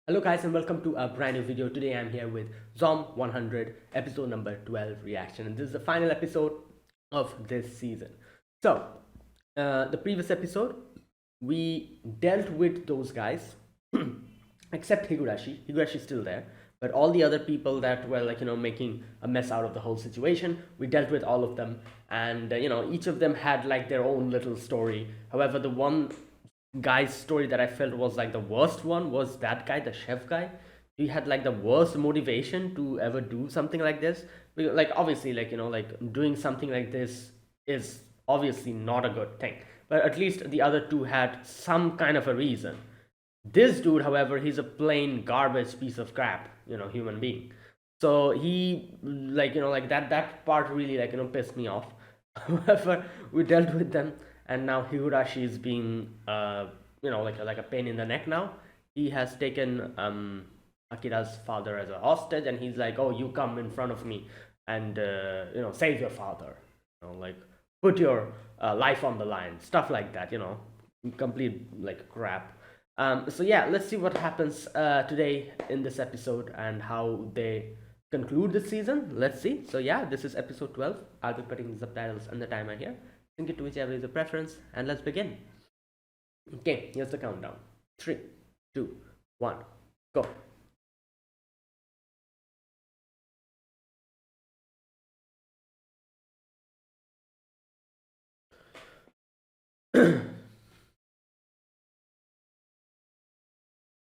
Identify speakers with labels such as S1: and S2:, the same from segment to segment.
S1: Hello guys and welcome to a brand new video. Today I'm here with Zom 100 episode number 12 reaction, and this is the final episode of this season. So the previous episode we dealt with those guys except Higurashi. Higurashi's still there, but all the other people that were making a mess out of the whole situation, we dealt with all of them, and each of them had like their own little story. However, the one guy's story that I felt was like the worst one was that guy, the chef guy. He had like the worst motivation to ever do something like this. Like obviously, like doing something like this is obviously not a good thing. But at least the other two had some kind of a reason. This dude, however, he's a plain garbage piece of crap, human being. So he like that part really pissed me off. However, we dealt with them, and now Higurashi is being like a pain in the neck now. He has taken Akira's father as a hostage, and he's like, "Oh, you come in front of me and save your father. Like put your life on the line, stuff like that. Complete like crap." So yeah, let's see what happens today in this episode and how they conclude the season. Let's see. So yeah, this is episode 12. I'll be putting the subtitles and the timer here. Sync it to whichever is your preference, and let's begin. Okay, here's the countdown. Three, two, one, go.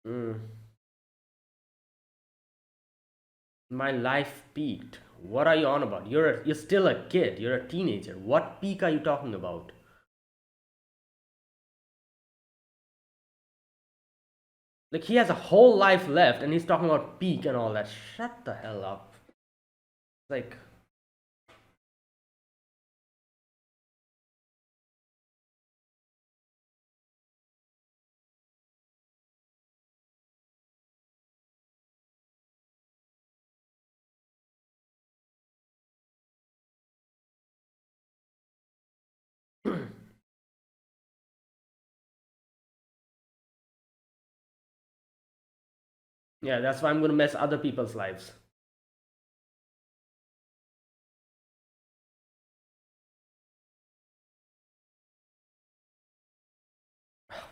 S1: Mm, my life peaked. What are you on about? You're still a kid. You're a teenager. What peak are you talking about? Like he has a whole life left, and he's talking about peak and all that. Shut the hell up. Like, yeah, that's why I'm gonna mess other people's lives.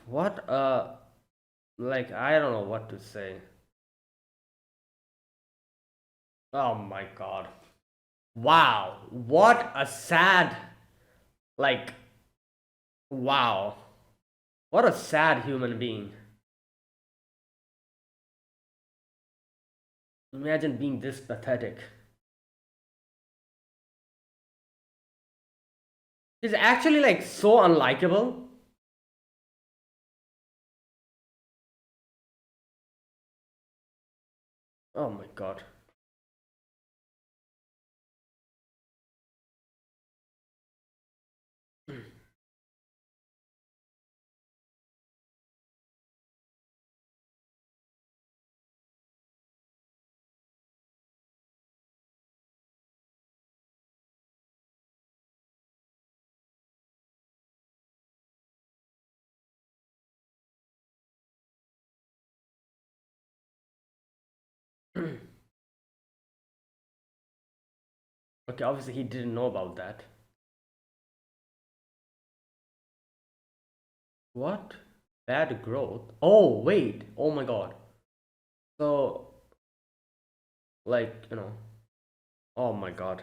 S1: What? Like I don't know what to say. Oh my god. Wow. What a sad, like, wow. What a sad human being. Imagine being this pathetic. He's actually like so unlikable. Oh my god. Okay, obviously he didn't know about that. What? Bad growth? Oh, wait. Oh my god. So, like, oh my god.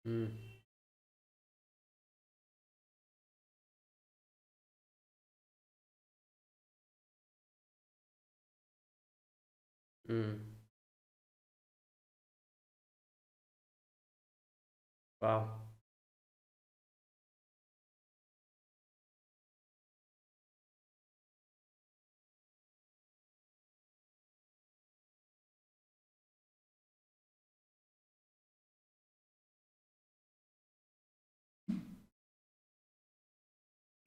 S1: Mm, mm. Wow.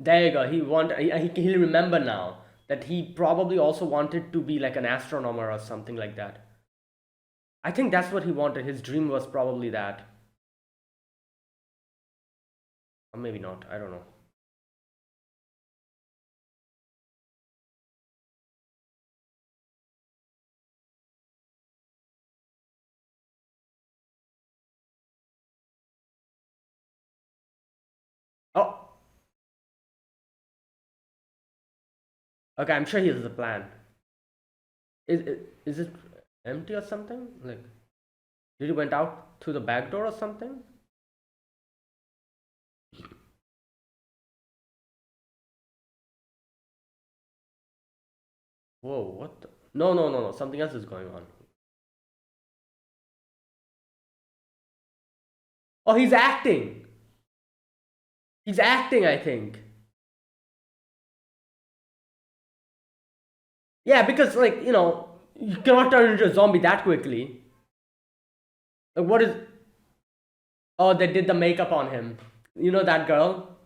S1: There you go. He'll remember now that he probably also wanted to be like an astronomer or something like that. I think that's what he wanted. His dream was probably that. Or maybe not. I don't know. Oh, okay. I'm sure he has a plan. Is it empty or something? Like, did he went out through the back door or something? Whoa, what the? No, no, no, no. Something else is going on. Oh, he's acting. He's acting, I think. Yeah, because like, you cannot turn into a zombie that quickly. Like, what is? Oh, they did the makeup on him. You know that girl?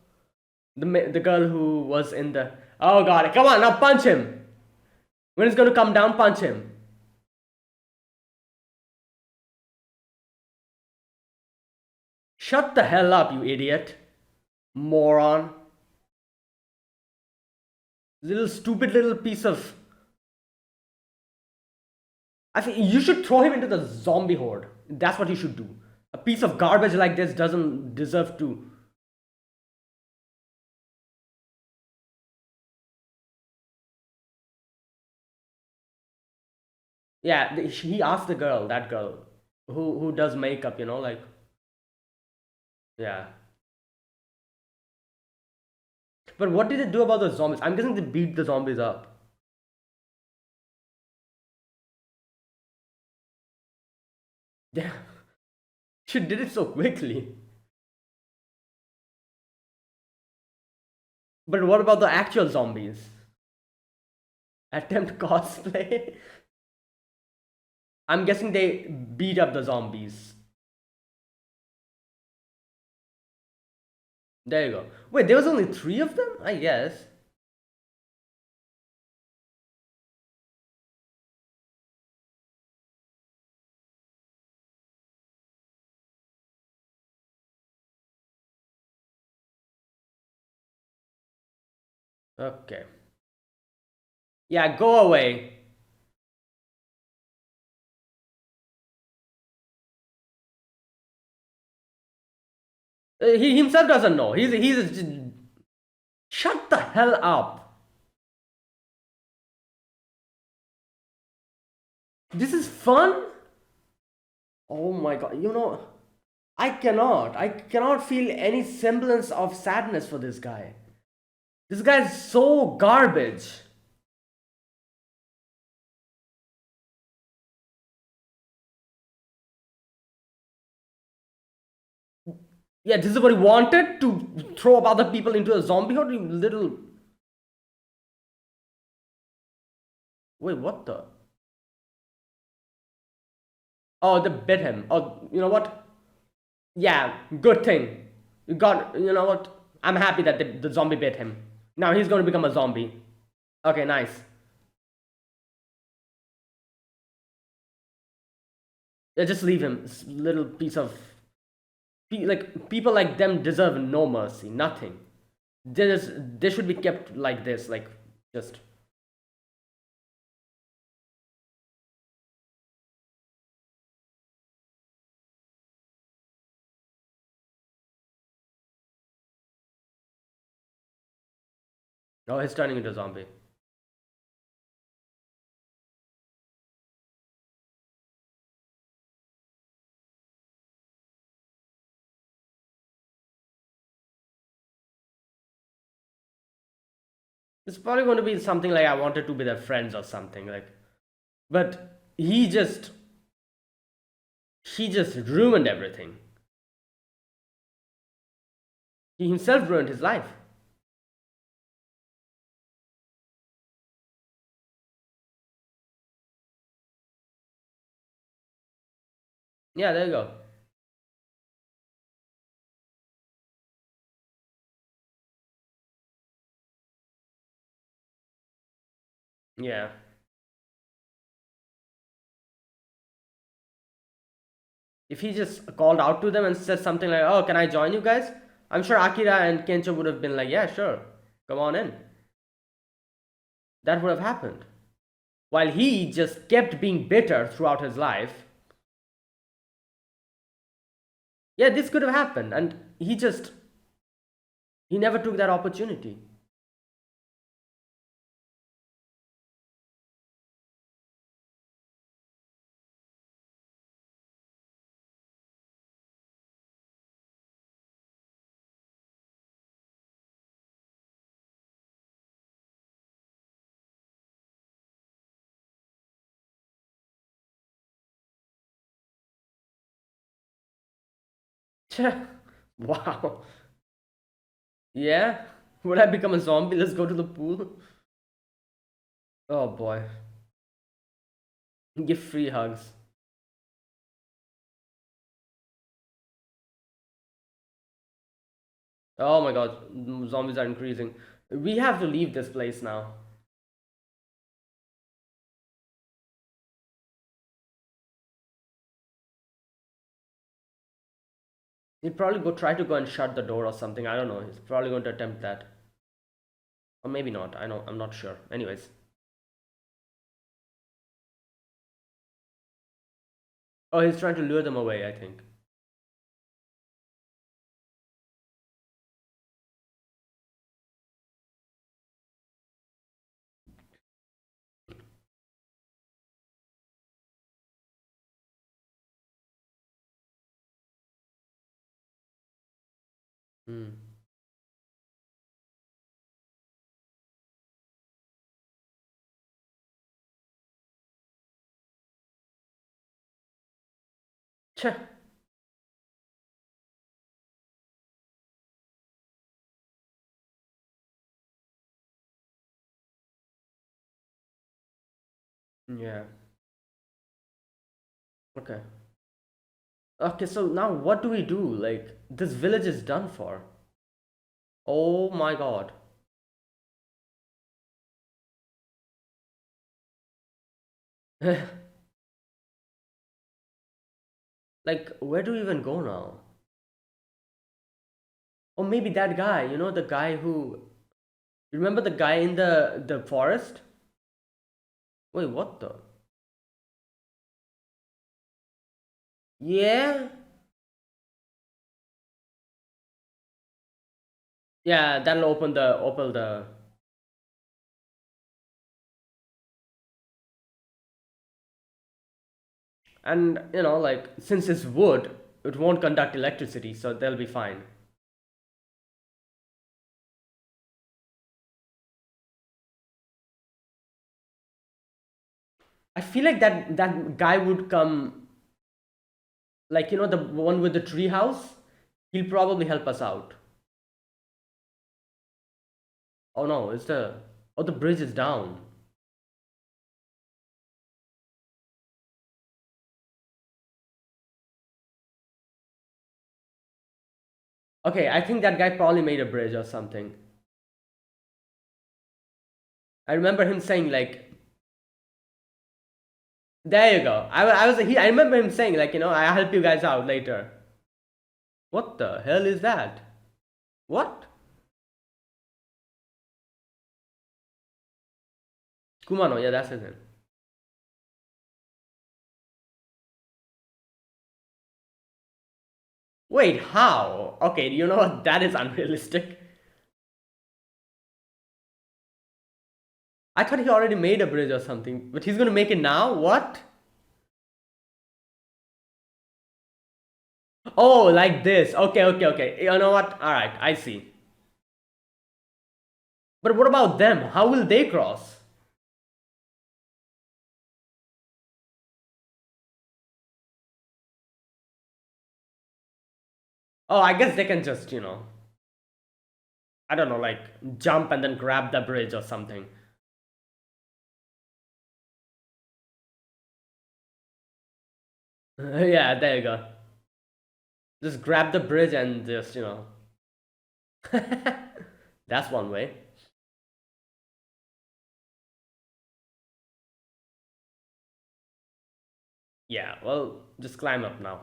S1: The girl who was in the. Oh god! Come on, now punch him. When he's gonna come down, punch him. Shut the hell up, you idiot, moron. Little stupid little piece of. I think you should throw him into the zombie horde. That's what you should do. A piece of garbage like this doesn't deserve to. Yeah, he asked the girl, that girl, who does makeup, like, yeah. But what did they do about the zombies? I'm guessing they beat the zombies up. Yeah, she did it so quickly. But what about the actual zombies? Attempt cosplay? I'm guessing they beat up the zombies. There you go. Wait, there was only three of them? I guess. Okay. Yeah, go away. He himself doesn't know. He's. Shut the hell up. This is fun? Oh my god. I cannot feel any semblance of sadness for this guy. This guy's so garbage. Yeah, this is what he wanted to throw other people into a zombie horde, you little. Wait, what the? Oh, they bit him. Oh, you know what? Yeah, good thing. You know what? I'm happy that the zombie bit him. Now he's going to become a zombie. Okay, nice. Yeah, just leave him. This little piece of. Like, people like them deserve no mercy, nothing. They should be kept like this, like, just. Oh, he's turning into a zombie. It's probably going to be something like I wanted to be their friends or something, like. But he just ruined everything. He himself ruined his life. Yeah, there you go. Yeah. If he just called out to them and said something like, "Oh, can I join you guys?" I'm sure Akira and Kencho would have been like, "Yeah, sure, come on in." That would have happened. While he just kept being bitter throughout his life. Yeah, this could have happened, and he never took that opportunity. Wow. Yeah. Would I become a zombie? Let's go to the pool. Oh boy. Give free hugs. Oh my god, zombies are increasing. We have to leave this place now. He'd probably go try to go and shut the door or something. I don't know. He's probably going to attempt that. Or maybe not. I know. I'm not sure. Anyways. Oh, he's trying to lure them away, I think. Hmm. Cheh. Yeah. Okay. Okay, so now what do we do? Like, this village is done for. Oh my god. Like, where do we even go now? Or maybe that guy, the guy who. Remember the guy in the forest? Wait, what the? Yeah? Yeah, that'll open the. And, like, since it's wood, it won't conduct electricity, so they'll be fine. I feel like that guy would come, like, the one with the tree house. He'll probably help us out. Oh no, the bridge is down. Okay, I think that guy probably made a bridge or something. I remember him saying like, "There you go." I remember him saying like, "I'll help you guys out later." What the hell is that? What? Kumano, yeah, that's his name. Wait, how? Okay, you know what? That is unrealistic. I thought he already made a bridge or something, but he's gonna make it now? What? Oh, like this. Okay, okay, okay. You know what? Alright, I see. But what about them? How will they cross? Oh, I guess they can just, I don't know, like jump and then grab the bridge or something. Yeah, there you go. Just grab the bridge and just, That's one way. Yeah, well, just climb up now.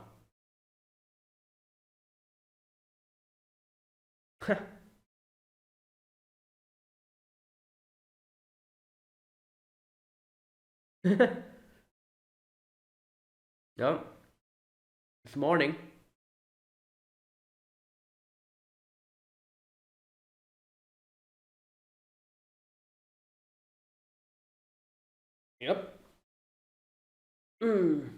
S1: No, it's morning. Yep. Mm.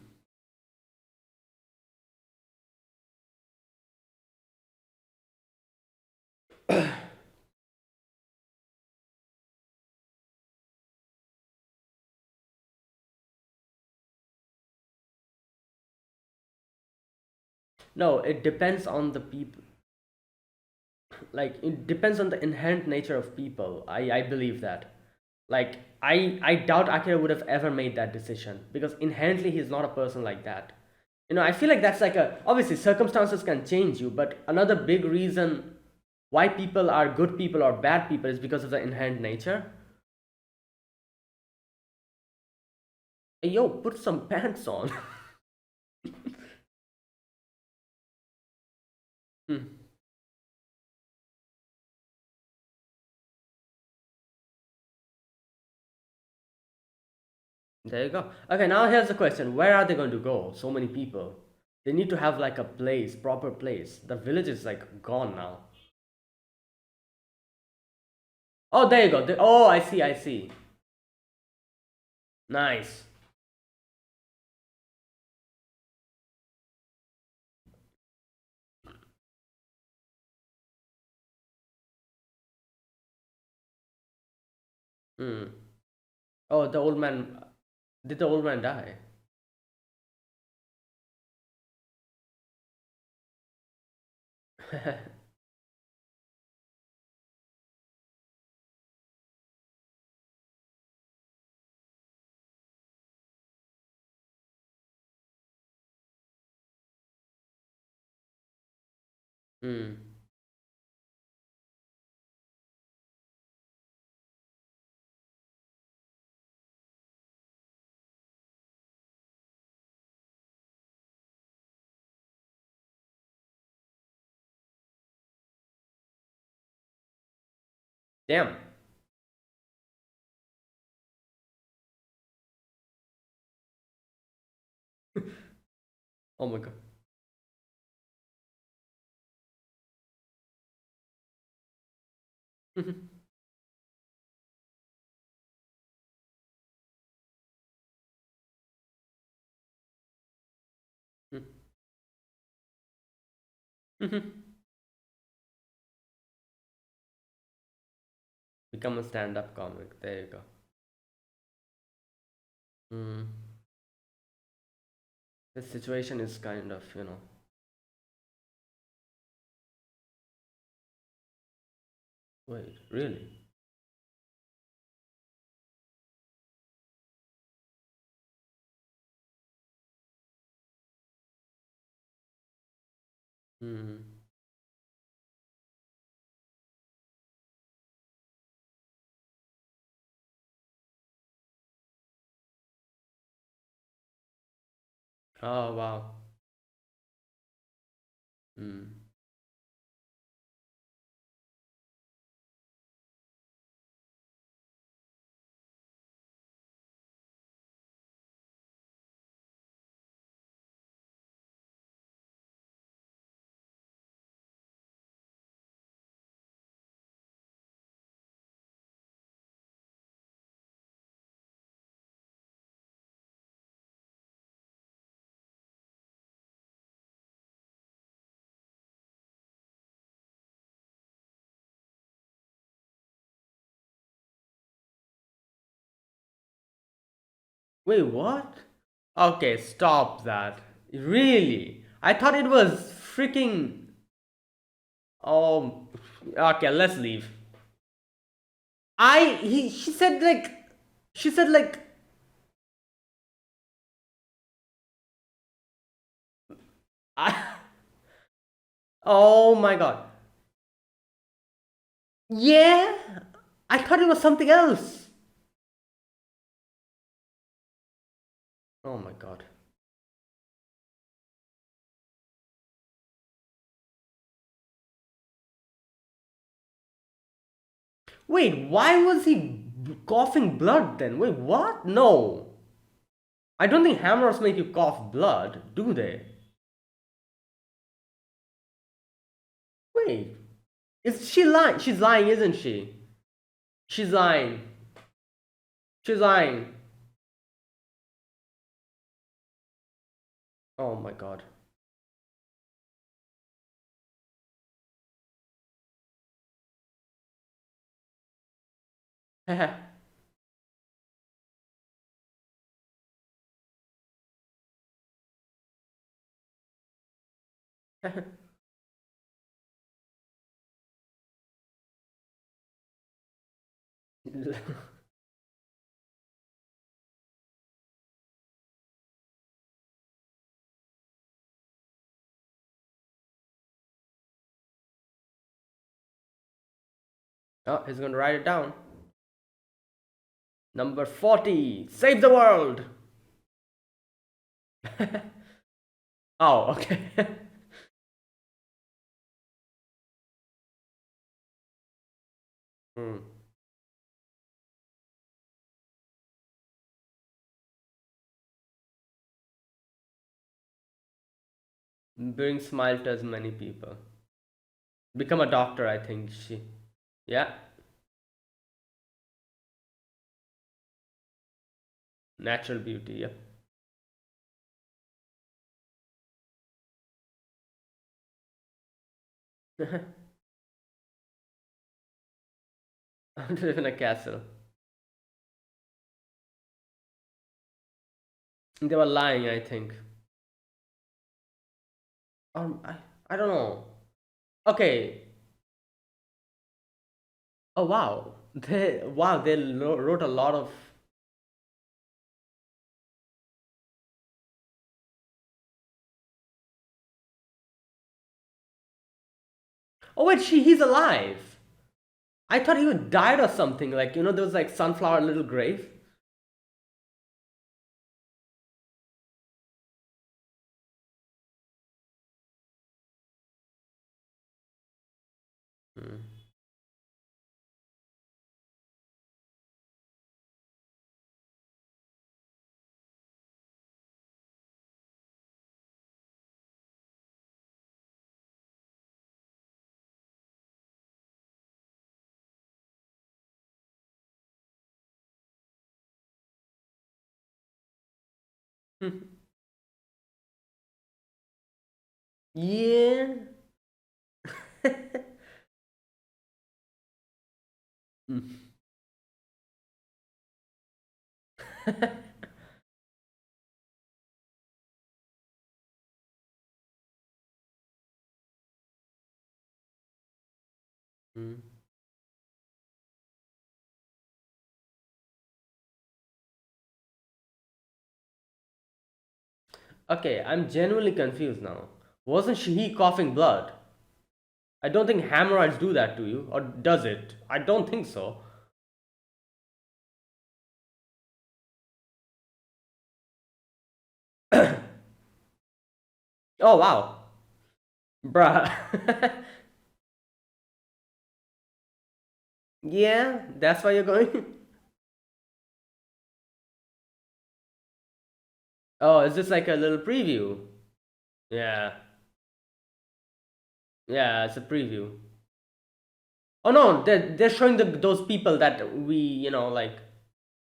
S1: No, it depends on the people. Like it depends on the inherent nature of people. I believe that. Like I doubt Akira would have ever made that decision because inherently he's not a person like that. I feel like that's like a obviously circumstances can change you, but another big reason why people are good people or bad people is because of the inherent nature. Hey, yo, put some pants on. Hmm. There you go. Okay, now here's the question. Where are they going to go? So many people. They need to have like a place, proper place. The village is like gone now. Oh, there you go. Oh, I see, I see. Nice. Hmm. Oh, the old man. Did the old man die? Hmm. Damn. Oh my god. Become a stand-up comic. There you go. Hmm. This situation is kind of. Wait, really? Hmm. Oh wow. Hmm. Wait, what? Okay, stop that. Really? I thought it was freaking. Oh, okay. Let's leave. She said like. She said like. I, oh my god. Yeah. I thought it was something else. Oh my god. Wait, why was he coughing blood then? Wait, what? No. I don't think hammers make you cough blood, do they? Wait, is she lying? She's lying, isn't she? She's lying. She's lying. Oh my god. Oh, he's gonna write it down. Number 40. Save the world. Oh, okay. Hmm. Bring smile to as many people. Become a doctor, I think she. Yeah. Natural beauty, yeah. I want to live in a castle. They were lying, I think. I don't know. Okay. Oh wow. They wrote a lot of. Oh wait, he's alive. I thought he would died or something. Like there was like sunflower little grave. Hmm. Yeah. Hmm. Hmm. Okay, I'm genuinely confused now. Wasn't he coughing blood? I don't think hemorrhoids do that to you, or does it? I don't think so. Oh wow, bruh. Yeah, that's why you're going. Oh, is this like a little preview? Yeah, yeah, it's a preview. Oh no, they're showing those people that we like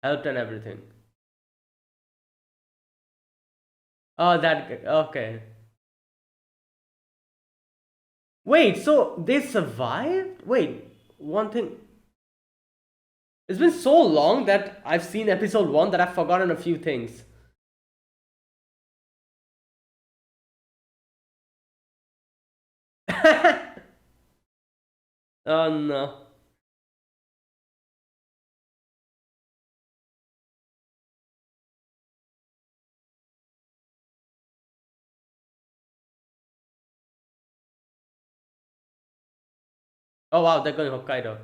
S1: helped and everything. Oh, okay. Wait, so they survived? Wait, one thing. It's been so long that I've seen episode one that I've forgotten a few things. Oh no. Oh wow, they're going Hokkaido.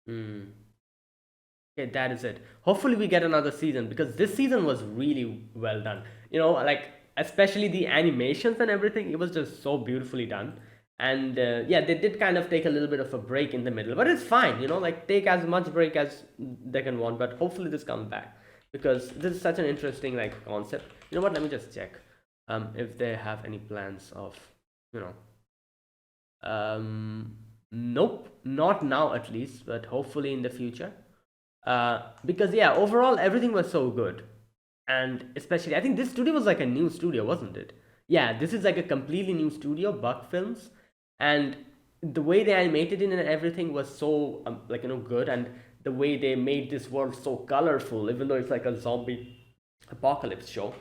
S1: Hmm. Okay, that is it. Hopefully, we get another season because this season was really well done. Like especially the animations and everything, it was just so beautifully done. And yeah, they did kind of take a little bit of a break in the middle, but it's fine. Like take as much break as they can want. But hopefully, this comes back because this is such an interesting like concept. You know what? Let me just check if they have any plans of you know nope, not now at least, but hopefully in the future. Because yeah, overall everything was so good, and especially I think this studio was like a new studio, wasn't it? Yeah, this is like a completely new studio, Buck Films, and the way they animated it and everything was so like good, and the way they made this world so colorful, even though it's like a zombie apocalypse show,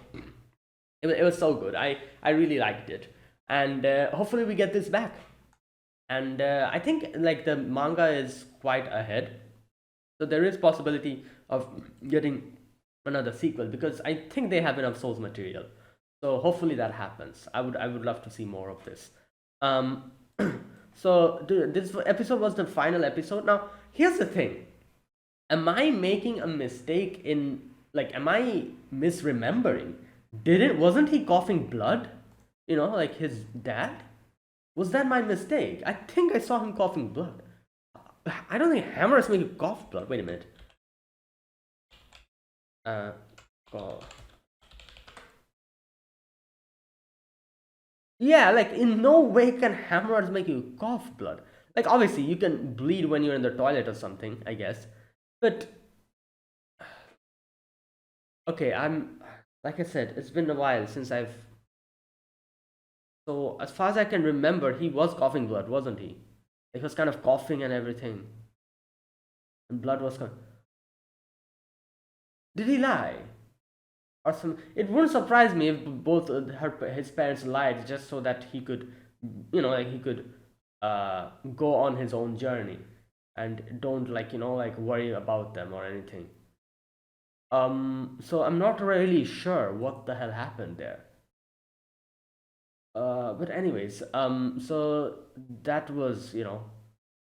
S1: it was so good. I really liked it, and hopefully we get this back. And I think like the manga is quite ahead, so there is possibility of getting another sequel because I think they have enough source material. So hopefully that happens. I would love to see more of this. Um, so this episode was the final episode. Now here's the thing: am I making a mistake in like am I misremembering? Didn't wasn't he coughing blood? Like his dad? Was that my mistake? I think I saw him coughing blood. I don't think hammers make you cough blood. Wait a minute. Uh, oh. Yeah, like in no way can hammers make you cough blood. Like obviously you can bleed when you're in the toilet or something, I guess. But okay, I'm like I said, it's been a while since I've. So as far as I can remember, he was coughing blood, wasn't he? He was kind of coughing and everything, and blood was coming. Did he lie? Or some? It wouldn't surprise me if both his parents lied just so that he could, like he could, go on his own journey, and don't like like worry about them or anything. So I'm not really sure what the hell happened there. But anyways, so that was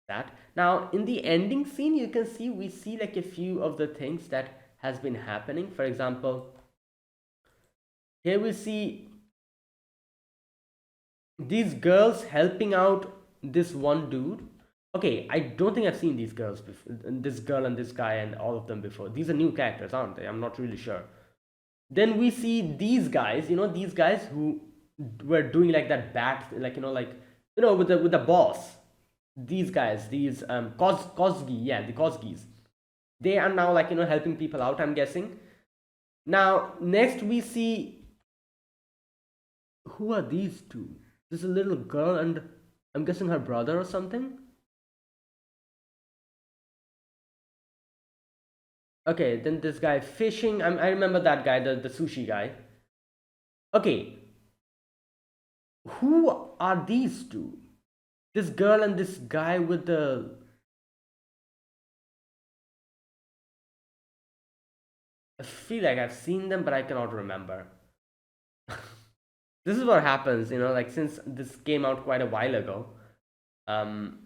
S1: that. Now in the ending scene, you can see we see like a few of the things that has been happening. For example, here we see these girls helping out this one dude. Okay, I don't think I've seen these girls before. This girl and this guy and all of them before. These are new characters, aren't they? I'm not really sure. Then we see these guys. These guys who were doing like that bat, like with the boss. These guys, these Kozgi, yeah, the Kozgis. They are now like helping people out. I'm guessing. Now next we see who are these two? This is a little girl and I'm guessing her brother or something. Okay, then this guy fishing. I remember that guy, the sushi guy. Okay, who are these two? This girl and this guy with the. I feel like I've seen them, but I cannot remember. This is what happens, like since this came out quite a while ago, um,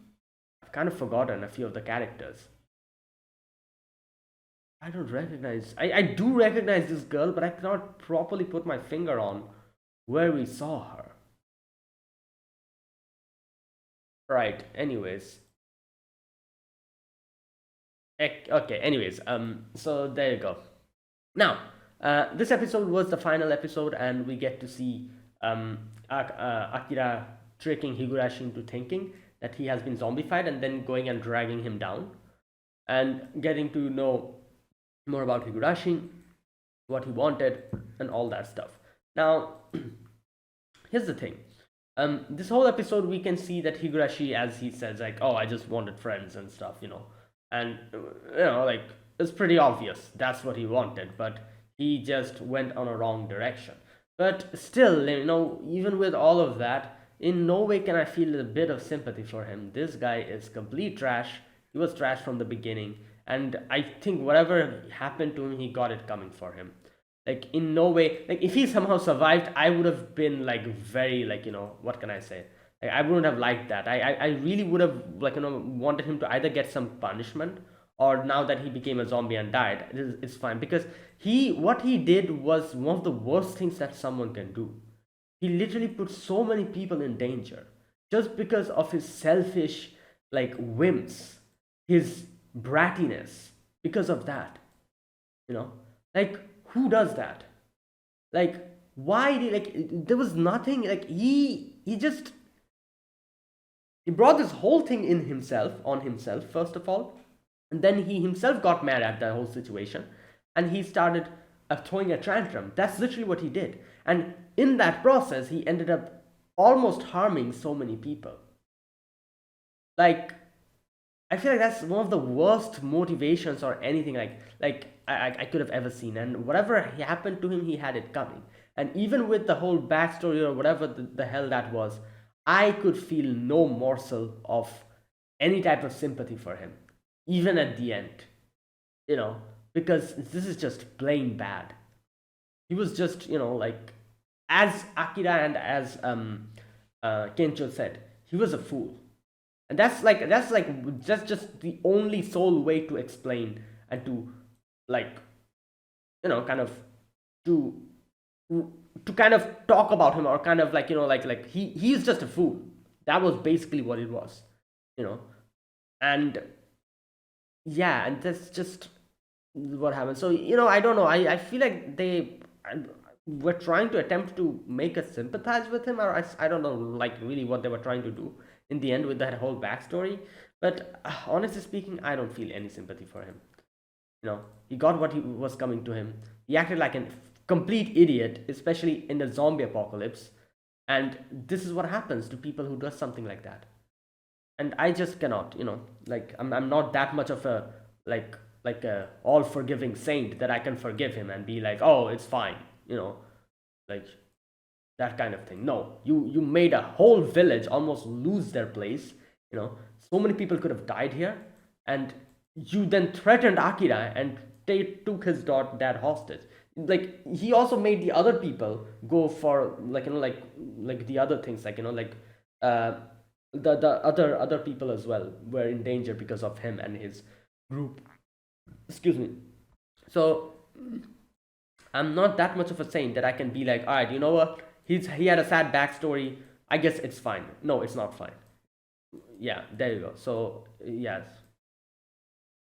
S1: I've kind of forgotten a few of the characters. I don't recognize. I do recognize this girl, but I cannot properly put my finger on where we saw her. Right. Anyways. Okay. Anyways. So there you go. Now, this episode was the final episode, and we get to see Akira tricking Higurashi into thinking that he has been zombified, and then going and dragging him down, and getting to know more about Higurashi, what he wanted, and all that stuff. Now, here's the thing. This whole episode, we can see that Higurashi, as he says, like, "Oh, I just wanted friends and stuff," and like it's pretty obvious that's what he wanted, but he just went on a wrong direction. But still, even with all of that, in no way can I feel a bit of sympathy for him. This guy is complete trash. He was trash from the beginning, and I think whatever happened to him, he got it coming for him. Like in no way, like if he somehow survived, I would have been like very like what can I say? Like I wouldn't have liked that. I really would have like wanted him to either get some punishment or now that he became a zombie and died, it's fine, because what he did was one of the worst things that someone can do. He literally put so many people in danger just because of his selfish, like, whims, his brattiness. Because of that, you know, like, who does that? Like, why did, like, there was nothing, like, he just, he brought this whole thing in himself, on himself, first of all, and then he himself got mad at the whole situation, and he started throwing a tantrum. That's literally what he did, and in that process he ended up almost harming so many people. Like, I feel like that's one of the worst motivations or anything, I could have ever seen. And whatever happened to him, he had it coming. And even with the whole backstory or whatever the hell that was, I could feel no morsel of any type of sympathy for him, even at the end, you know, because this is just plain bad. He was just, like, as Akira and as Kencho said, he was a fool. And that's just the only sole way to explain and to, like, kind of, to to kind of talk about him, or kind of, like, like he's just a fool. That was basically what it was, you know and yeah, and that's just what happened. So, I don't know, I feel like they were trying to attempt to make us sympathize with him, or I don't know, like, really what they were trying to do in the end with that whole backstory. But honestly speaking, I don't feel any sympathy for him. He got what he was coming to him. He acted like a complete idiot, especially in the zombie apocalypse. And this is what happens to people who does something like that. And I just cannot, like, I'm not that much of a, like a all forgiving saint that I can forgive him and be like, oh, it's fine, like, that kind of thing. No, you made a whole village almost lose their place. So many people could have died here, and you then threatened Akira and they took his dad hostage. Like, he also made the other people go for, like, like the other things, like, like, uh the other people as well were in danger because of him and his group. Excuse me. So I'm not that much of a saint that I can be like, all right, you know what? He had a sad backstory. I guess it's fine. No, it's not fine. Yeah, there you go. So yes,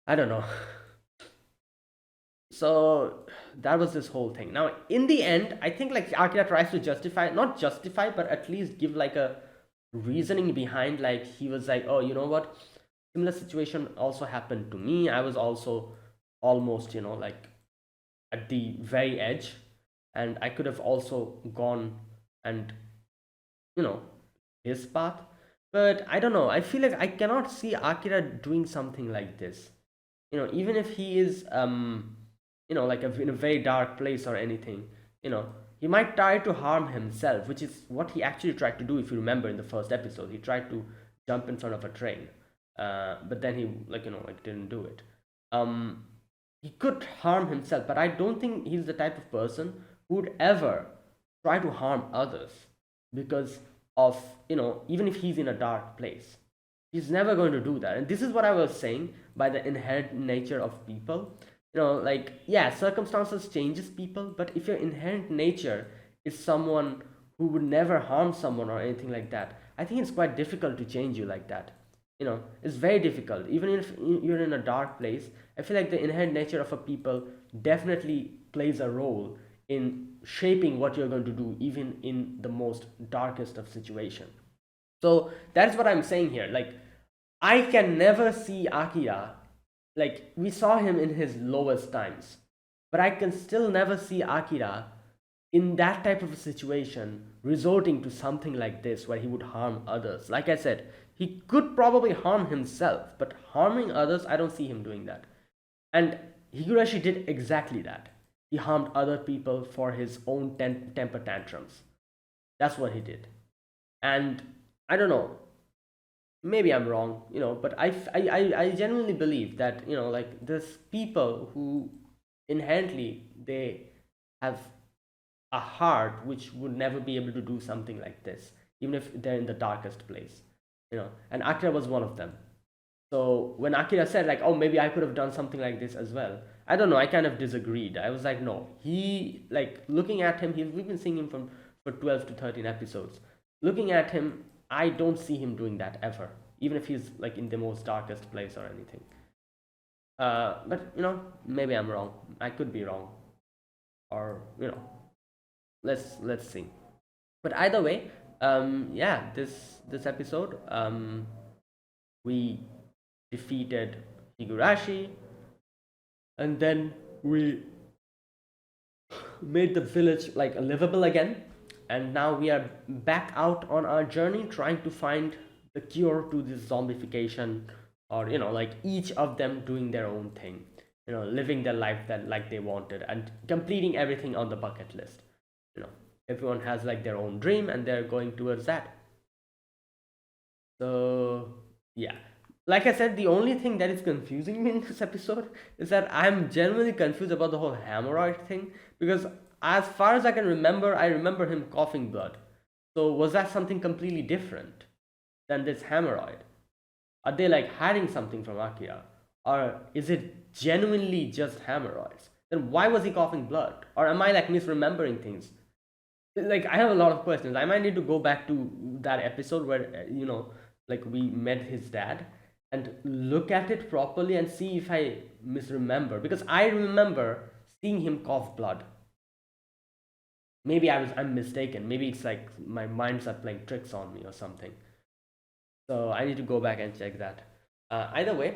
S1: I don't know. So that was this whole thing. Now, in the end, I think, like, Akira tries to justify, not justify, but at least give, like, a reasoning behind. Like, he was like, oh, you know what? Similar situation also happened to me. I was also almost, like, at the very edge, and I could have also gone and, you know his path. But I don't know, I feel like I cannot see Akira doing something like this, even if he is, like, in a very dark place or anything. He might try to harm himself, which is what he actually tried to do. If you remember, in the first episode, he tried to jump in front of a train, but then he, like, like, didn't do it. um he could harm himself, but I don't think he's the type of person who would ever try to harm others because of, even if he's in a dark place. He's never going to do that. And this is what I was saying by the inherent nature of people. Like, yeah, circumstances changes people, but if your inherent nature is someone who would never harm someone or anything like that, I think it's quite difficult to change you like that. It's very difficult. Even if you're in a dark place, I feel like the inherent nature of a people definitely plays a role in shaping what you're going to do, even in the most darkest of situation. So that's what I'm saying here. Like, I can never see Akira, like, we saw him in his lowest times, but I can still never see Akira in that type of a situation resorting to something like this where he would harm others. Like I said, he could probably harm himself, but harming others, I don't see him doing that. And Higurashi did exactly that. He harmed other people for his own temper tantrums. That's what he did. And I don't know, maybe I'm wrong, but I genuinely believe that, like, there's people who inherently they have a heart which would never be able to do something like this, even if they're in the darkest place. And Akira was one of them. So when Akira said like, oh, maybe I could have done something like this as well, I don't know. I kind of disagreed. I was like, no. He like looking at him. We've been seeing him for 12 to 13 episodes. Looking at him, I don't see him doing that ever, even if he's like in the most darkest place or anything. But maybe I'm wrong. I could be wrong, or let's see. But either way, yeah, this episode, we defeated Higurashi, and then we made the village like livable again, and now we are back out on our journey trying to find the cure to this zombification, or like each of them doing their own thing, living their life that like they wanted and completing everything on the bucket list. Everyone has like their own dream and they're going towards that. So yeah, like I said, the only thing that is confusing me in this episode is that I'm genuinely confused about the whole hemorrhoid thing, because as far as I can remember, I remember him coughing blood. So was that something completely different than this hemorrhoid? Are they like hiding something from Akira? Or is it genuinely just hemorrhoids? Then why was he coughing blood? Or am I like misremembering things? Like I have a lot of questions. I might need to go back to that episode where like we met his dad and look at it properly and see if I misremember, because I remember seeing him cough blood. Maybe I'm mistaken. Maybe it's like my mind's are playing tricks on me or something. So I need to go back and check that. Either way,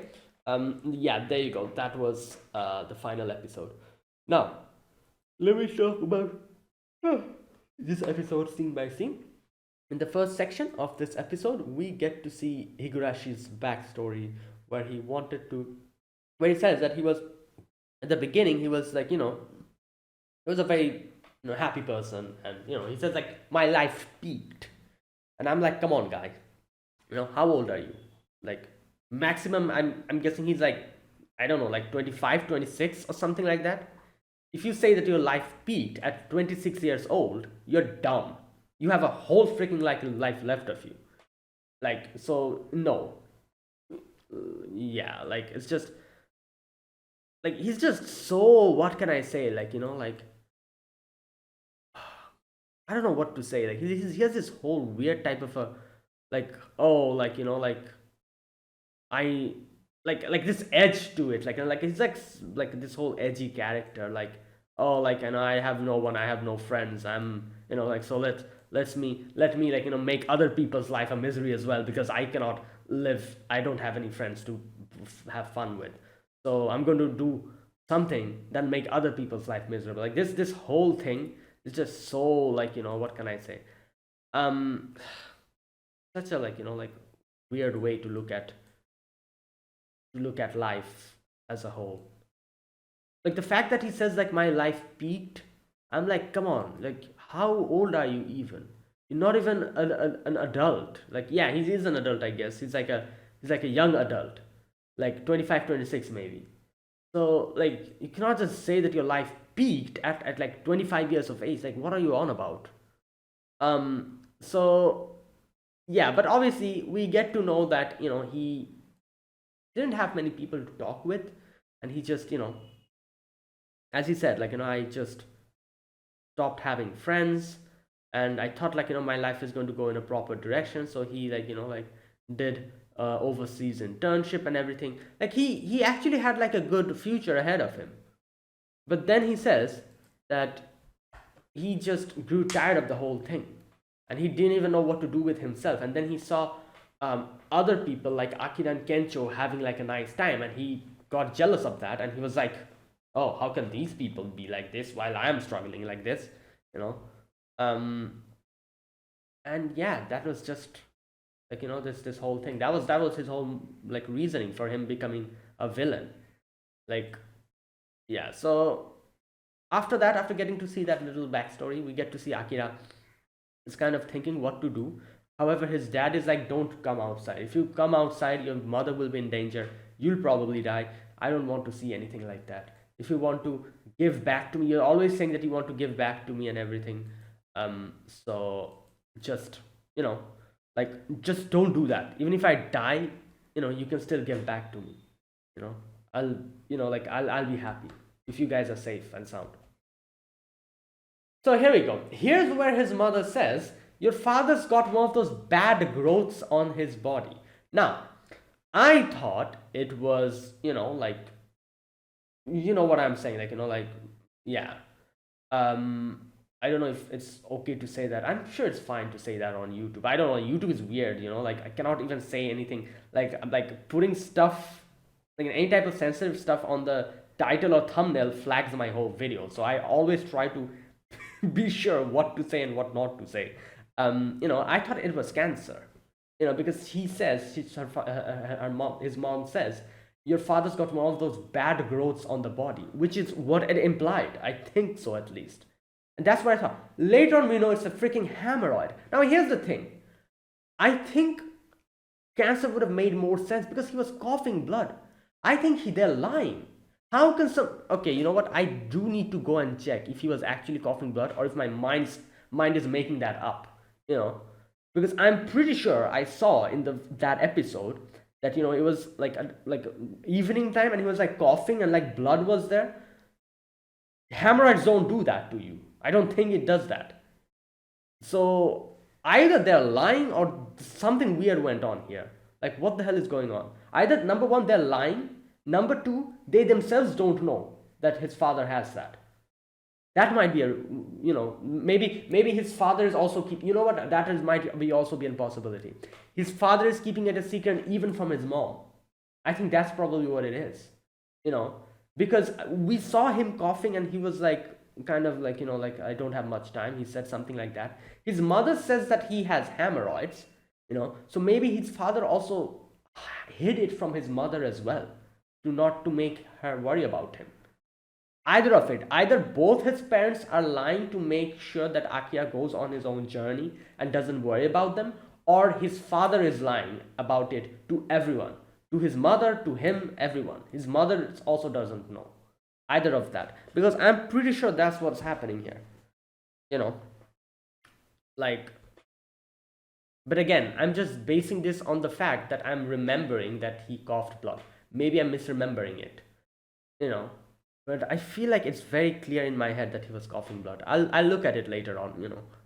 S1: yeah, there you go. That was the final episode. Now, let me talk about this episode scene by scene. In the first section of this episode, we get to see Higurashi's backstory, where where he says that he was, at the beginning, he was like, he was a very, happy person, and, he says like, my life peaked. And I'm like, come on, guy. How old are you? Like, maximum, I'm guessing he's like, I don't know, like 25, 26 or something like that. If you say that your life peaked at 26 years old, you're dumb. You have a whole freaking life left of you. Like, so no. Yeah, like it's just like he's just so, what can I say? Like, like I don't know what to say. Like he has this whole weird type of a like, oh, like I like this edge to it. Like it's like this whole edgy character. Like, oh, like, I have no one, I have no friends. I'm like, so let me like make other people's life a misery as well, because I cannot live. I don't have any friends to have fun with. So I'm going to do something that make other people's life miserable. Like this whole thing is just so like what can I say? Um, such a like weird way to look at life as a whole. Like the fact that he says like my life peaked, I'm like, come on, like how old are you even? You're not even an adult. Like, yeah, he is an adult, I guess. He's like a young adult, like 25, 26 maybe. So like you cannot just say that your life peaked at like 25 years of age. Like, what are you on about? So yeah, but obviously we get to know that he didn't have many people to talk with, and he just as he said, like I just stopped having friends, and I thought like my life is going to go in a proper direction. So he like like did overseas internship and everything. Like he actually had like a good future ahead of him. But then he says that he just grew tired of the whole thing, and he didn't even know what to do with himself. And then he saw other people like Akira and Kencho having like a nice time, and he got jealous of that, and he was like, oh, how can these people be like this while I am struggling like this, you know? Um, and yeah, that was just like this whole thing. That was his whole like reasoning for him becoming a villain. Like, yeah. So after that, after getting to see that little backstory, we get to see Akira is kind of thinking what to do. However, his dad is like, don't come outside. If you come outside, your mother will be in danger. You'll probably die. I don't want to see anything like that. If you want to give back to me, you're always saying that you want to give back to me and everything. So just, like, just don't do that. Even if I die you can still give back to me. You know, I'll, I'll be happy if you guys are safe and sound. So here we go. Here's where his mother says, your father's got one of those bad growths on his body. Now, I thought it was, what I'm saying, yeah. I don't know if it's okay to say that. I'm sure it's fine to say that on YouTube. I don't know. YouTube is weird, I cannot even say anything. Like putting stuff, like any type of sensitive stuff on the title or thumbnail flags my whole video. So I always try to be sure what to say and what not to say. I thought it was cancer, because he says, his mom says, your father's got one of those bad growths on the body, which is what it implied. I think so, at least. And that's what I thought. Later on, we know it's a freaking hemorrhoid. Now, here's the thing. I think cancer would have made more sense because he was coughing blood. I think they're lying. How can some... Okay, you know what? I do need to go and check if he was actually coughing blood or if my mind is making that up. Because I'm pretty sure I saw in that episode that, it was like evening time and he was like coughing and like blood was there. Hemorrhoids don't do that to you. I don't think it does that. So either they're lying or something weird went on here. Like, what the hell is going on? Either, number one, they're lying. Number two, they themselves don't know that his father has that. That might be maybe his father is also might be also be a possibility. His father is keeping it a secret even from his mom. I think that's probably what it is. Because we saw him coughing and he was like, kind of like, I don't have much time. He said something like that. His mother says that he has hemorrhoids, so maybe his father also hid it from his mother as well, not to make her worry about him. Either of it, either both his parents are lying to make sure that Akira goes on his own journey and doesn't worry about them, or his father is lying about it to everyone, to his mother, to him, everyone. His mother also doesn't know. Either of that, because I'm pretty sure that's what's happening here. But again, I'm just basing this on the fact that I'm remembering that he coughed blood. Maybe I'm misremembering it, but I feel like it's very clear in my head that he was coughing blood. I'll look at it later on.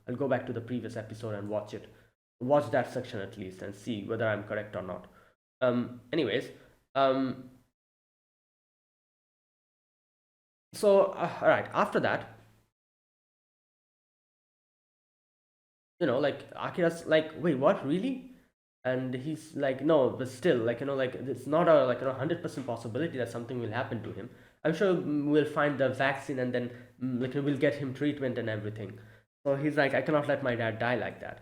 S1: I'll go back to the previous episode and watch that section at least, and see whether I'm correct or not. Anyways, so all right, after that, Akira's like, wait, what, really? And he's like, no, but still, it's not a 100% possibility that something will happen to him. I'm sure we'll find the vaccine and then we'll get him treatment and everything. So he's like, I cannot let my dad die like that.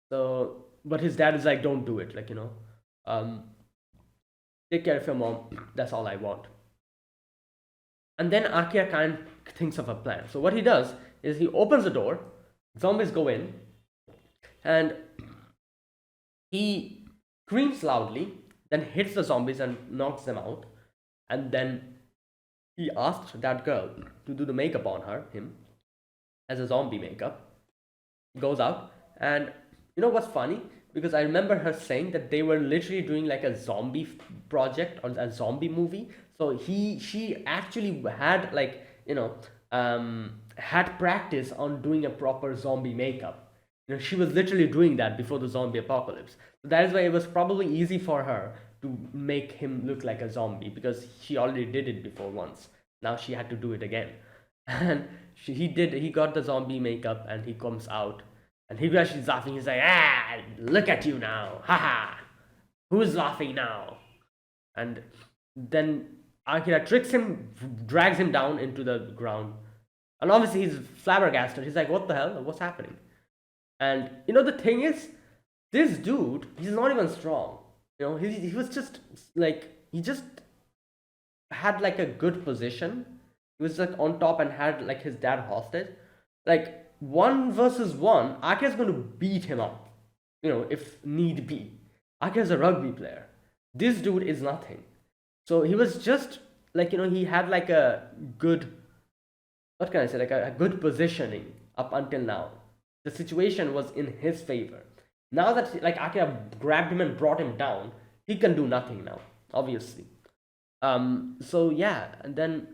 S1: So, but his dad is like, don't do it, take care of your mom, that's all I want. And then Akira kind of thinks of a plan. So what he does is he opens the door, zombies go in, and he screams loudly, then hits the zombies and knocks them out. And then he asks that girl to do the makeup on him, as a zombie makeup. He goes out, and what's funny? Because I remember her saying that they were literally doing like a zombie project or a zombie movie. So she actually had had practice on doing a proper zombie makeup. She was literally doing that before the zombie apocalypse. So that is why it was probably easy for her to make him look like a zombie, because she already did it before once. Now she had to do it again. And he got the zombie makeup and he comes out. And he actually laughing. He's like, look at you now. Haha. Who's laughing now? And then Akira tricks him, drags him down into the ground. And obviously he's flabbergasted. He's like, what the hell? What's happening? And the thing is, this dude, he's not even strong. He was just he just had like a good position. He was like on top and had like his dad hostage. Like 1 versus 1, Akira's going to beat him up, if need be. Akira's a rugby player. This dude is nothing. So he was just he had like a good, what can I say, like a good positioning up until now. The situation was in his favor. Now that Akira grabbed him and brought him down, he can do nothing now, obviously. So yeah, and then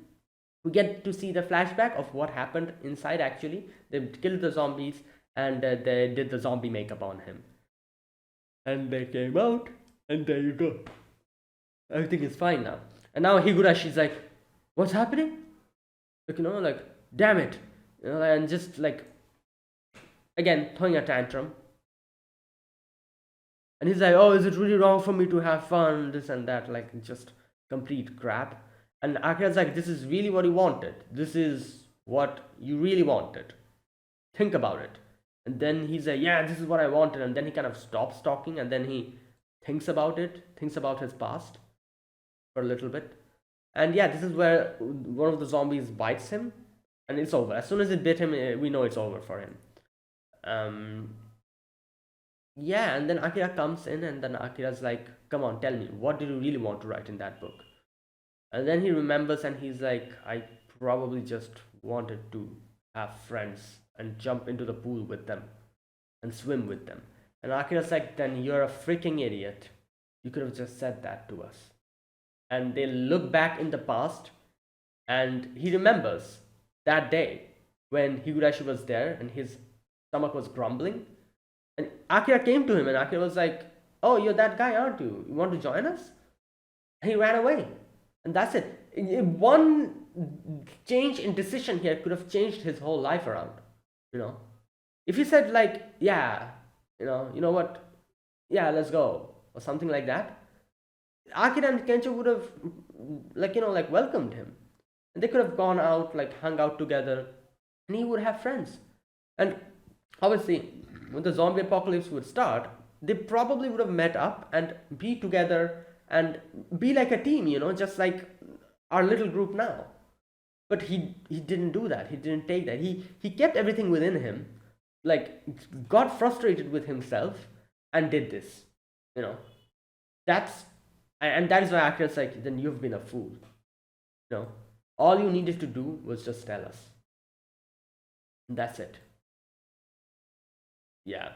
S1: we get to see the flashback of what happened inside. Actually, they killed the zombies, and they did the zombie makeup on him, and they came out, and there you go. Everything is fine now. And now Higurashi's like, what's happening? Like, like, damn it. And just like, again, throwing a tantrum. And he's like, oh, is it really wrong for me to have fun? This and that, like, just complete crap. And Akira's like, this is really what you wanted. This is what you really wanted. Think about it. And then he's like, yeah, this is what I wanted. And then he kind of stops talking, and then he thinks about it, thinks about his past for a little bit. And yeah, this is where one of the zombies bites him, and it's over. As soon as it bit him, we know it's over for him. Yeah, and then Akira comes in, and then Akira's like, come on, tell me, what did you really want to write in that book? And then he remembers, and he's like, I probably just wanted to have friends and jump into the pool with them and swim with them. And Akira's like, then you're a freaking idiot. You could have just said that to us. And they look back in the past, and he remembers that day when Higurashi was there and his stomach was grumbling. And Akira came to him, and Akira was like, oh, you're that guy, aren't you? You want to join us? And he ran away. And that's it. One change in decision here could have changed his whole life around. If he said like, yeah, you know what? Yeah, let's go, or something like that, Akira and Kencho would have like welcomed him. And they could have gone out, like hung out together, and he would have friends. And obviously, when the zombie apocalypse would start, they probably would have met up and be together and be like a team, just like our little group now. But he didn't do that. He didn't take that. He kept everything within him, like got frustrated with himself and did this. That's and that is why Akira's like, then you've been a fool. All you needed to do was just tell us. And that's it. Yeah.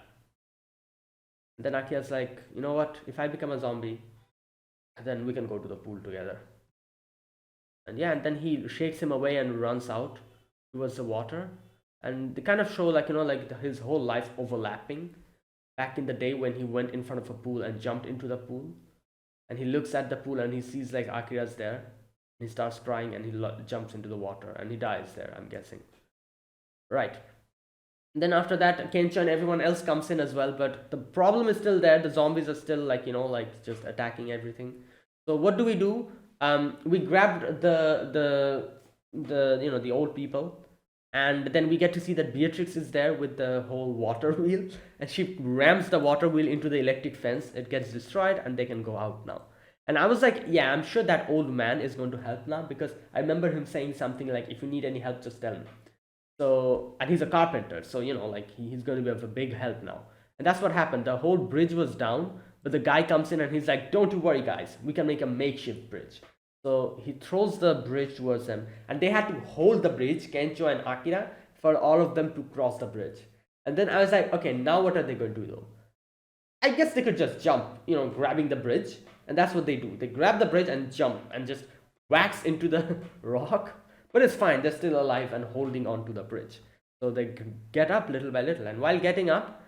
S1: And then Akira's like, you know what? If I become a zombie, then we can go to the pool together. And yeah, and then he shakes him away and runs out towards the water. And they kind of show his whole life overlapping back in the day when he went in front of a pool and jumped into the pool. And he looks at the pool and he sees like Akira's there. He starts crying and he jumps into the water and he dies there, I'm guessing. Right. And then after that, Kencho and everyone else comes in as well, but the problem is still there. The zombies are still like just attacking everything. So what do? We grabbed the old people, and then we get to see that Beatrix is there with the whole water wheel, and she rams the water wheel into the electric fence. It gets destroyed, and they can go out now. And I was like, yeah, I'm sure that old man is going to help now, because I remember him saying something like, if you need any help, just tell me. So, and he's a carpenter, so he's going to be of a big help now. And that's what happened. The whole bridge was down, but the guy comes in and he's like, don't you worry, guys, we can make a makeshift bridge. So he throws the bridge towards them, and they had to hold the bridge, Kencho and Akira, for all of them to cross the bridge. And then I was like, okay, now what are they going to do though? I guess they could just jump, grabbing the bridge. And that's what they do. They grab the bridge and jump and just whacks into the rock. But it's fine. They're still alive and holding on to the bridge. So they get up little by little. And while getting up,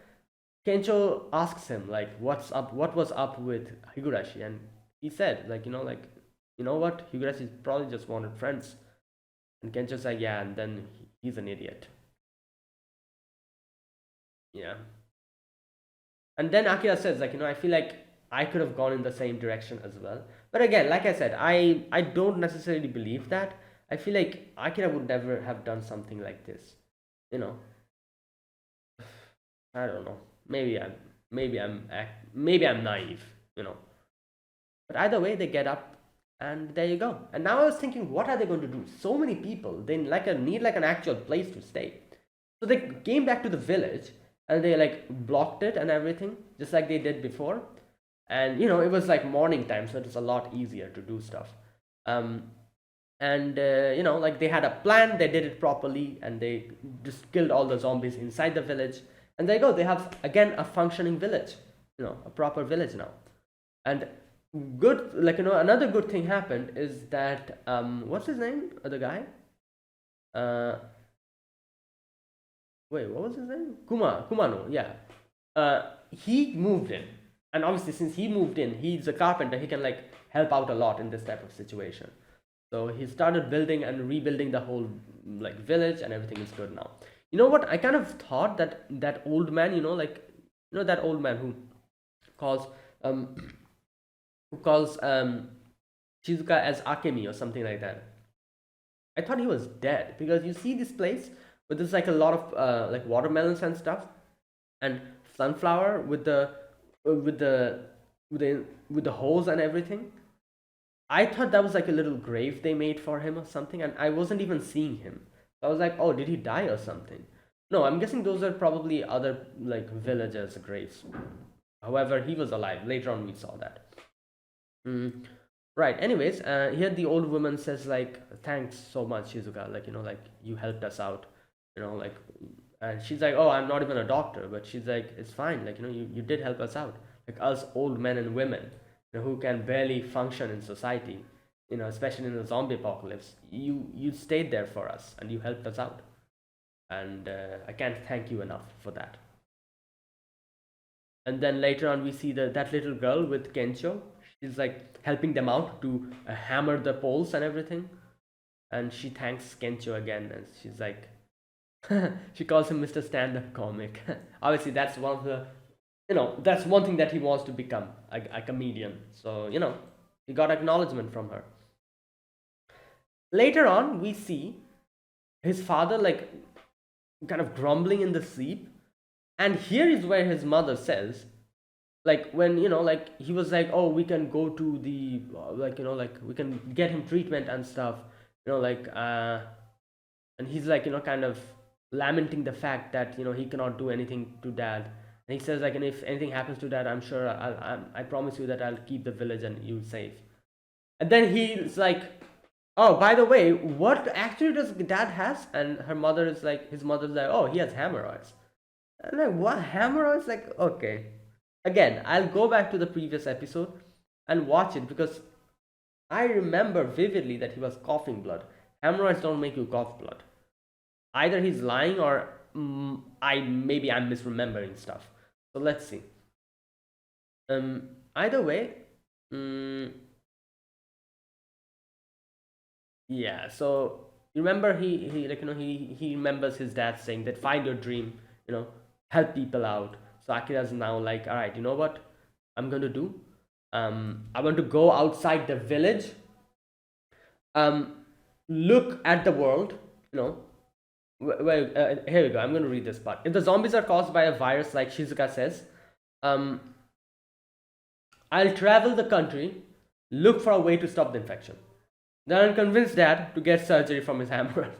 S1: Kencho asks him, like, what's up? What was up with Higurashi? And he said, you know what? Higurashi probably just wanted friends. And Kencho's like, yeah, and then he's an idiot. Yeah. And then Akira says, I feel like I could have gone in the same direction as well. But again, like I said, I don't necessarily believe that. I feel like Akira would never have done something like this. I don't know. Maybe I'm naive, But either way, they get up and there you go. And now I was thinking, what are they going to do? So many people, they need an actual place to stay. So they came back to the village and they blocked it and everything, just like they did before. And it was morning time, so it was a lot easier to do stuff. They had a plan, they did it properly, and they just killed all the zombies inside the village. And there you go, they have again a functioning village, a proper village now. And good, like, another good thing happened is that, what's his name? The guy? Uh, Wait, what was his name? Kumano, yeah. He moved in, and obviously, since he moved in, he's a carpenter. He can like help out a lot in this type of situation. So he started building and rebuilding the whole like village, and everything is good now. You know what? I kind of thought that that old man, that old man calls um who calls Shizuka as Akemi or something like that. I thought he was dead because you see this place where there's like a lot of like watermelons and stuff, and sunflower with the with the with the with the holes and everything. I thought that was like a little grave they made for him or something, and I wasn't even seeing him. I was like, oh, did he die or something? No, I'm guessing those are probably other like villagers' graves. However, he was alive. Later on, we saw that. Mm. Right. Anyways, here the old woman says like, "Thanks so much, Shizuka. Like like you helped us out. Like." And she's like, "Oh, I'm not even a doctor," but she's like, "It's fine. Like you did help us out. Like us old men and women, who can barely function in society. Especially in the zombie apocalypse. You stayed there for us and you helped us out. And I can't thank you enough for that." And then later on, we see that little girl with Kencho. She's like helping them out to hammer the poles and everything. And she thanks Kencho again, and she's like, she calls him Mr. Stand-up comic. Obviously, that's one of the, that's one thing that he wants to become, a comedian. So he got acknowledgement from her. Later on, we see his father like kind of grumbling in the sleep, and here is where his mother says, like when like he was like, oh, we can go to the like like we can get him treatment and stuff, like and he's like kind of lamenting the fact that he cannot do anything to dad, and he says like, and if anything happens to dad, I'm sure I promise you that I'll keep the village and you safe. And then he's like, oh, by the way, what actually does dad has? And his mother's like, oh, he has hemorrhoids. And like, what, hemorrhoids? Like, okay, again, I'll go back to the previous episode and watch it because I remember vividly that he was coughing blood. Hemorrhoids don't make you cough blood. Either he's lying or I'm misremembering stuff. So let's see. Either way, mm, yeah. So you remember he like he remembers his dad saying that find your dream, help people out. So Akira's now like, all right, you know what I'm going to do? I want to go outside the village, um, look at the world, you know. Well, here we go. I'm going to read this part. If the zombies are caused by a virus, like Shizuka says, um, I'll travel the country, look for a way to stop the infection. Then I'll convince dad to get surgery from his hemorrhoid.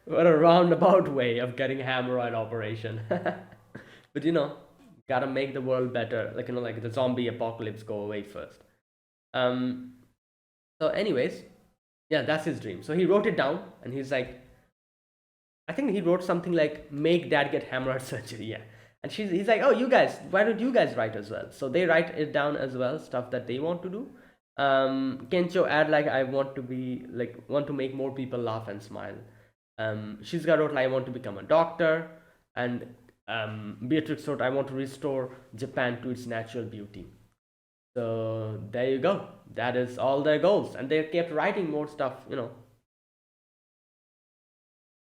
S1: What a roundabout way of getting a hemorrhoid operation. But gotta make the world better. Like like the zombie apocalypse go away first. Um. So, anyways, yeah, that's his dream. So he wrote it down, and he's like, I think he wrote something like "Make dad get hemorrhoid surgery." Yeah, and he's like, oh, you guys, why don't you guys write as well? So they write it down as well, stuff that they want to do. Kencho add like, I want to be like want to make more people laugh and smile. Shizuka wrote like, I want to become a doctor, and Beatrix wrote, I want to restore Japan to its natural beauty. So there you go. That is all their goals, and they kept writing more stuff.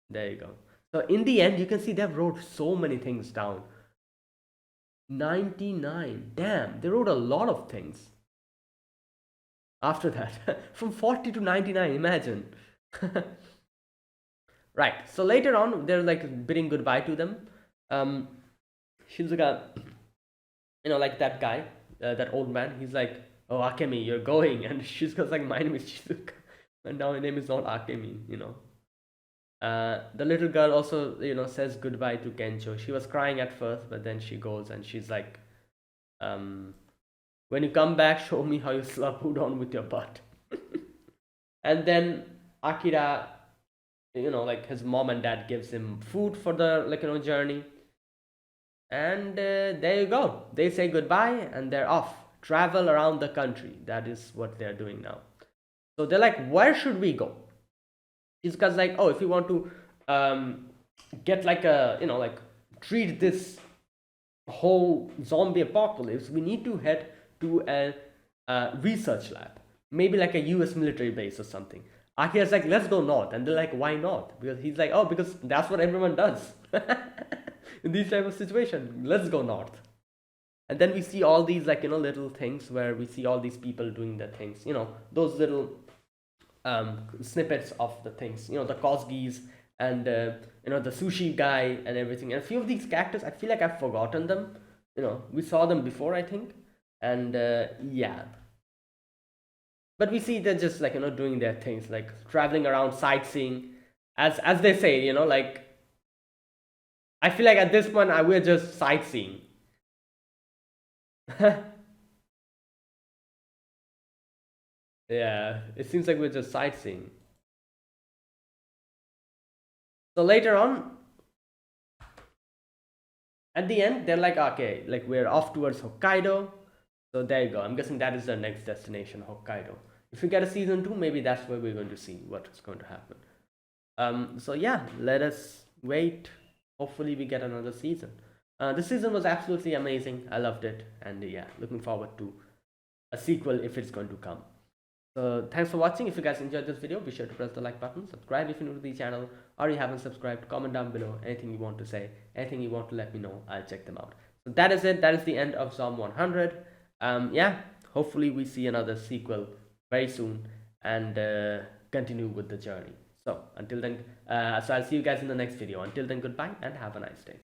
S1: There you go. So in the end, you can see they've wrote so many things down. 99. Damn, they wrote a lot of things after that. From 40 to 99, imagine. Right. So later on, they're like bidding goodbye to them. Shizuka, like that guy, that old man, he's like, oh, Akemi, you're going. And Shizuka's like, my name is Shizuka. And now my name is not Akemi. The little girl also, says goodbye to Kencho. She was crying at first, but then she goes and she's like, when you come back, show me how you slurp udon with your butt. And then Akira, like his mom and dad gives him food for the journey. And there you go. They say goodbye and they're off. Travel around the country. That is what they're doing now. So they're like, where should we go? It's because like, oh, if you want to get like a, like treat this whole zombie apocalypse, we need to head to a research lab, maybe like a US military base or something. Akia's like, let's go north. And they're like, why not? Because he's like, oh, because that's what everyone does in these type of situations. Let's go north. And then we see all these like, little things where we see all these people doing their things, those little snippets of the things, the Kosgis and the sushi guy and everything. And a few of these characters, I feel like I've forgotten them. We saw them before, I think, and yeah. But we see they're just like doing their things, like traveling around, sightseeing, as they say, like I feel like at this point we're just sightseeing. Yeah, it seems like we're just sightseeing. So later on, at the end, they're like, okay, like we're off towards Hokkaido. So there you go. I'm guessing that is the next destination, Hokkaido. If we get a season 2, maybe that's where we're going to see what's going to happen. So yeah, let us wait. Hopefully we get another season. This season was absolutely amazing. I loved it. And yeah, looking forward to a sequel if it's going to come. So thanks for watching. If you guys enjoyed this video, be sure to press the like button, subscribe if you're new to the channel, or you haven't subscribed. Comment down below anything you want to say, anything you want to let me know. I'll check them out. So that is it. That is the end of Zom 100. Yeah, hopefully we see another sequel very soon and continue with the journey. So until then, so I'll see you guys in the next video. Until then, goodbye and have a nice day.